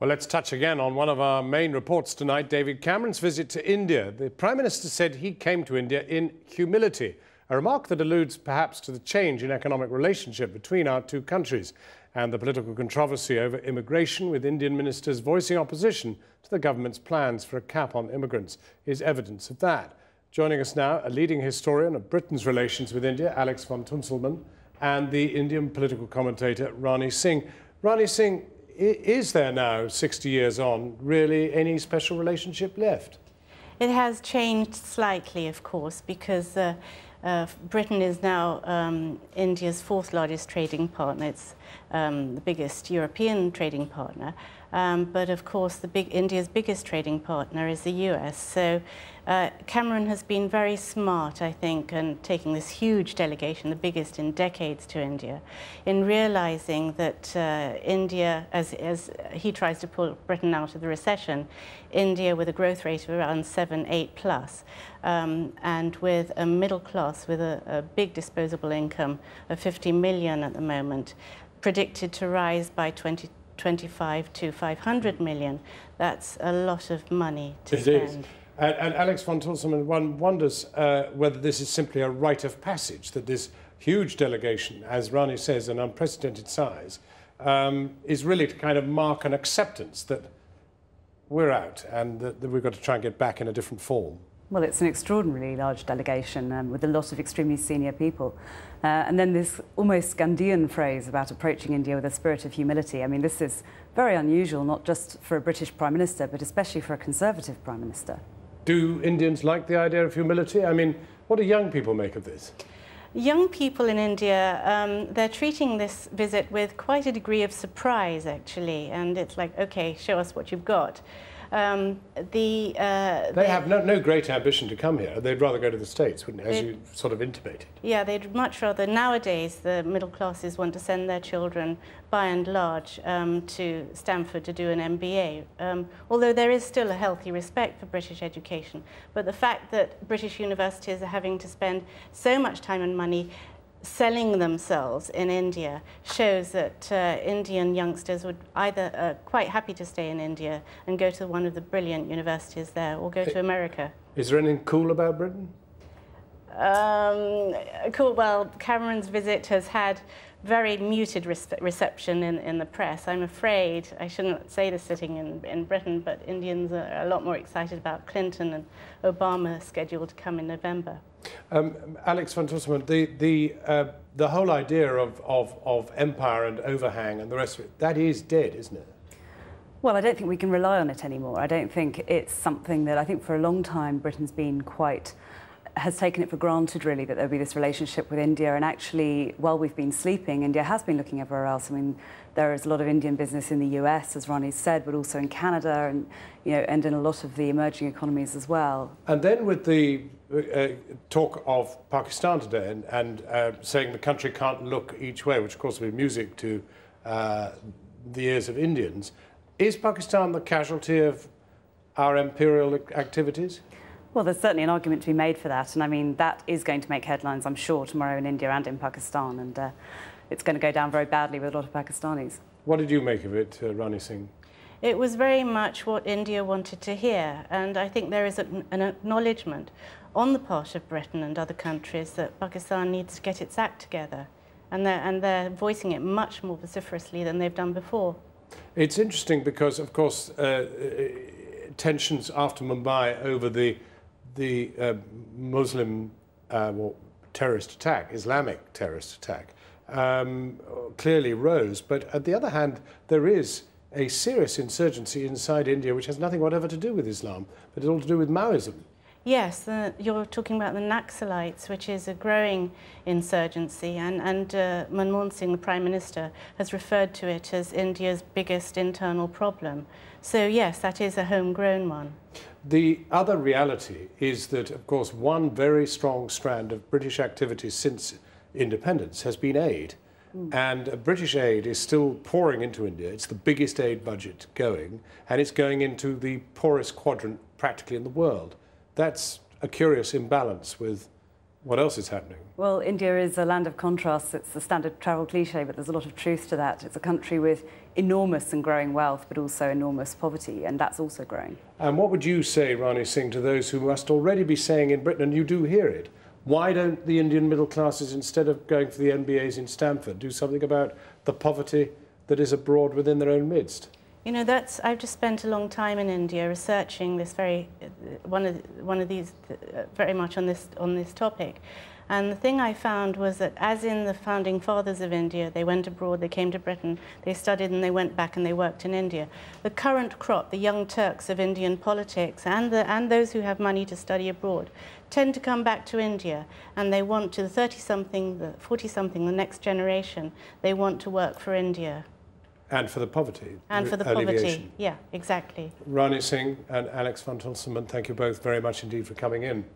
Well, let's touch again on one of our main reports tonight, David Cameron's visit to India. The Prime Minister said he came to India in humility, a remark that alludes perhaps to the change in economic relationship between our two countries and the political controversy over immigration, with Indian ministers voicing opposition to the government's plans for a cap on immigrants, is evidence of that. Joining us now, a leading historian of Britain's relations with India, Alex von Tunzelmann, and the Indian political commentator, Rani Singh. Rani Singh, is there now, 60 years on, really any special relationship left? It has changed slightly, of course, because Britain is now India's fourth largest trading partner. It's the biggest European trading partner. But of course, India's biggest trading partner is the US. So Cameron has been very smart, I think, in taking this huge delegation, the biggest in decades, to India, in realizing that India, as he tries to pull Britain out of the recession, India with a growth rate of around 7–8+, and with a middle class with a big disposable income of 50 million at the moment, predicted to rise by 2025 to 500 million. That's a lot of money to spend. It is. And Alex von Tunzelmann, one wonders whether this is simply a rite of passage, that this huge delegation, as Rani says, an unprecedented size, is really to kind of mark an acceptance that we're out and that we've got to try and get back in a different form. Well, it's an extraordinarily large delegation with a lot of extremely senior people. And then this almost Gandhian phrase about approaching India with a spirit of humility. I mean, this is very unusual, not just for a British Prime Minister, but especially for a Conservative Prime Minister. Do Indians like the idea of humility? I mean, what do young people make of this? Young people in India, they're treating this visit with quite a degree of surprise, actually. And it's like, OK, show us what you've got. They have no great ambition to come here. They'd rather go to the States, wouldn't they, as you sort of intimated? Yeah, they'd much rather. Nowadays, the middle classes want to send their children, by and large, to Stanford to do an MBA. Although there is still a healthy respect for British education. But the fact that British universities are having to spend so much time and money selling themselves in India shows that Indian youngsters would either quite happy to stay in India and go to one of the brilliant universities there, or go to America. Is there anything cool about Britain? Cool. Well, Cameron's visit has had very muted reception in the press. I'm afraid, I shouldn't say this sitting in Britain, but Indians are a lot more excited about Clinton and Obama scheduled to come in November. Alex von Tunzelmann, the whole idea of empire and overhang and the rest of it, that is dead, isn't it? Well, I don't think we can rely on it anymore. I don't think it's something that, I think for a long time Britain's been has taken it for granted, really, that there'll be this relationship with India. And actually, while we've been sleeping, India has been looking everywhere else. I mean, there is a lot of Indian business in the US, as Ronnie said, but also in Canada and, and in a lot of the emerging economies as well. And then with the talk of Pakistan today and saying the country can't look each way, which of course will be music to the ears of Indians, is Pakistan the casualty of our imperial activities? Well, there's certainly an argument to be made for that, and I mean, that is going to make headlines, I'm sure, tomorrow in India and in Pakistan, and it's going to go down very badly with a lot of Pakistanis. What did you make of it, Rani Singh? It was very much what India wanted to hear, and I think there is an acknowledgement on the part of Britain and other countries that Pakistan needs to get its act together, and they're voicing it much more vociferously than they've done before. It's interesting because, of course, tensions after Mumbai over the Muslim terrorist attack, Islamic terrorist attack, clearly rose. But on the other hand, there is a serious insurgency inside India which has nothing whatever to do with Islam, but it's all to do with Maoism. Yes, you're talking about the Naxalites, which is a growing insurgency, and Manmohan Singh, the Prime Minister, has referred to it as India's biggest internal problem. So yes, that is a homegrown one. The other reality is that, of course, one very strong strand of British activity since independence has been aid. And British aid is still pouring into India. It's the biggest aid budget going, and it's going into the poorest quadrant practically in the world. That's a curious imbalance with What else is happening? Well, India is a land of contrasts. It's the standard travel cliche, but there's a lot of truth to that. It's a country with enormous and growing wealth, but also enormous poverty, and that's also growing. And what would you say, Rani Singh, to those who must already be saying in Britain, and you do hear it, why don't the Indian middle classes, instead of going for the MBAs in Stanford, do something about the poverty that is abroad within their own midst? You know, I've just spent a long time in India researching this very much on this topic. And the thing I found was that, as in the founding fathers of India, they went abroad, they came to Britain, they studied, and they went back and they worked in India. The current crop, the young Turks of Indian politics, and those who have money to study abroad, tend to come back to India, and they want to, the 30-something, the 40-something, the next generation, they want to work for India. And for the poverty. And for the poverty, yeah, exactly. Rani Singh and Alex von Tunzelmann, thank you both very much indeed for coming in.